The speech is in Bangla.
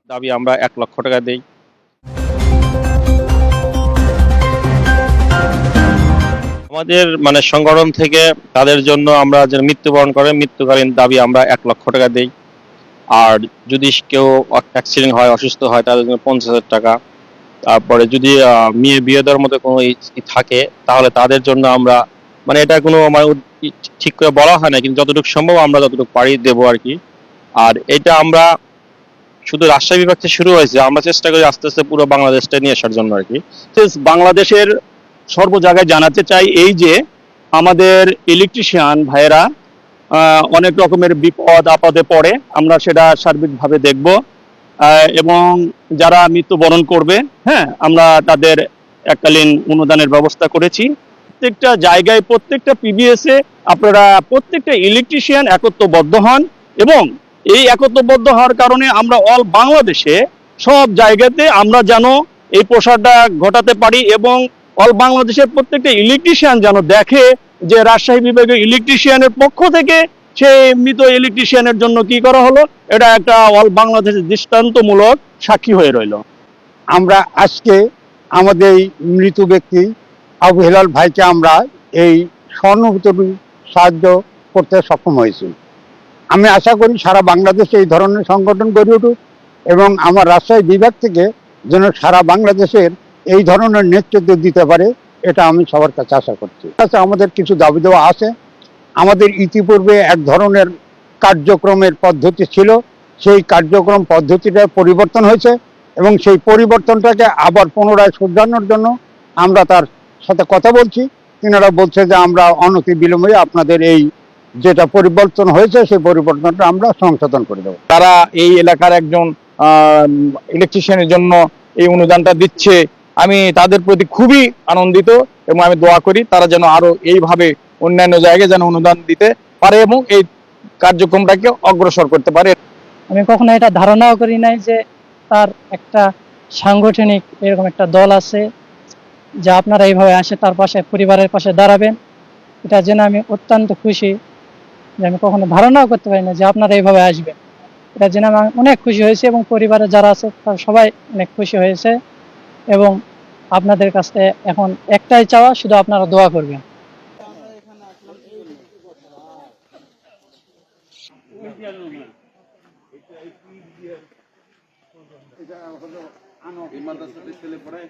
দাবি আমরা 1 লক্ষ টাকা দেই। আমাদের মানে সংগঠন থেকে তাদের জন্য আমরা যে মৃত্যুবরণ করে মৃত্যুকালীন দাবি আমরা 1 লক্ষ টাকা দেই। আর যদি কেউ অ্যাক্সিডেন্ট হয়, অসুস্থ হয়, তাদের জন্য 50,000 টাকা। তারপরে যদি মেয়ে বিয়ে দেওয়ার মতো কোনো থাকে, তাহলে তাদের জন্য আমরা মানে এটা কোনো মানে ঠিক করে বলা হয় না, কিন্তু যতটুকু সম্ভব আমরা যতটুকু পারি দেবো আর কি। আর এটা আমরা শুধু রাজশাহী বিভাগ থেকে শুরু হয়েছে, আমরা চেষ্টা করি আস্তে আস্তে পুরো বাংলাদেশটা নিয়ে আসার জন্য আর কি। বাংলাদেশের সর্ব জায়গায় জানাতে চাই এই যে আমাদের ইলেকট্রিশিয়ান ভাইয়েরা অনেক রকমের বিপদ আপদে পড়ে, আমরা সেটা সার্বিকভাবে দেখব এবং যারা মৃত্যুবরণ করবে, হ্যাঁ, আমরা তাদের এককালীন অনুদানের ব্যবস্থা করেছি। প্রত্যেকটা জায়গায় প্রত্যেকটা পিবিএসে আপনারা প্রত্যেকটা ইলেকট্রিশিয়ান একত্রবদ্ধ হন এবং এই একত্রবদ্ধ হওয়ার কারণে আমরা অল বাংলাদেশে সব জায়গাতে আমরা যেন এই প্রসারটা ঘটাতে পারি এবং অল বাংলাদেশের প্রত্যেকটা ইলেকট্রিশিয়ান যেন দেখে যে রাজশাহী বিভাগের ইলেকট্রিশিয়ানের পক্ষ থেকে সেই মৃত ইলেকট্রিশিয়ানের জন্য কি করা হলো, এটা একটা অল বাংলাদেশের দৃষ্টান্তমূলক সাক্ষী হয়ে রইল। আমরা আজকে আমাদের এই মৃত ব্যক্তি আবু হেলাল ভাইকে আমরা এই স্বর্ণভূতরূপ সাহায্য করতে সক্ষম হয়েছি। আমি আশা করি সারা বাংলাদেশে এই ধরনের সংগঠন গড়ে উঠুক এবং আমার রাজশাহী বিভাগ থেকে যেন সারা বাংলাদেশের এই ধরনের নেতৃত্ব দিতে পারে, এটা আমি সবার কাছে আশা করছি। আচ্ছা, আমাদের কিছু দাবি দেওয়া আছে। আমাদের ইতিপূর্বে এক ধরনের কার্যক্রমের পদ্ধতি ছিল, সেই কার্যক্রম পদ্ধতিটা পরিবর্তন হয়েছে এবং সেই পরিবর্তনটাকে আবার পুনরায় শুধরানোর জন্য আমরা তার সাথে কথা বলছি। তিনারা বলছে যে আমরা অনতি বিলম্বে আপনাদের এই যেটা পরিবর্তন হয়েছে সেই পরিবর্তনটা আমরা সংশোধন করে দেবো। তারা এই এলাকার একজন ইলেকট্রিশিয়ানের জন্য এই অনুদানটা দিচ্ছে, আমি তাদের প্রতি খুবই আনন্দিত এবং আমি দোয়া করি তারা যেন আরো এইভাবে অন্যান্য জায়গায় যেন অনুদান দিতে পারে এবং এই কার্যক্রমটাকে অগ্রসর করতে পারে। আমি কখনো এটা ধারণাও করি নাই যে তার একটা সাংগঠনিক এরকম একটা দল আছে, যে আপনারা এইভাবে আসে তার পাশে পরিবারের পাশে দাঁড়াবেন। এটা জেনে আমি অত্যন্ত খুশি, যে আমি কখনো ধারণাও করতে পারি না যে আপনারা এইভাবে আসবেন। এটা জেনে আমি অনেক খুশি হয়েছে এবং পরিবারে যারা আছে তারা সবাই অনেক খুশি হয়েছে এবং আপনাদের কাছে এখন একটাই চাওয়া, শুধু আপনারা দোয়া করবেন। এটা হলো ছেলে পড়ে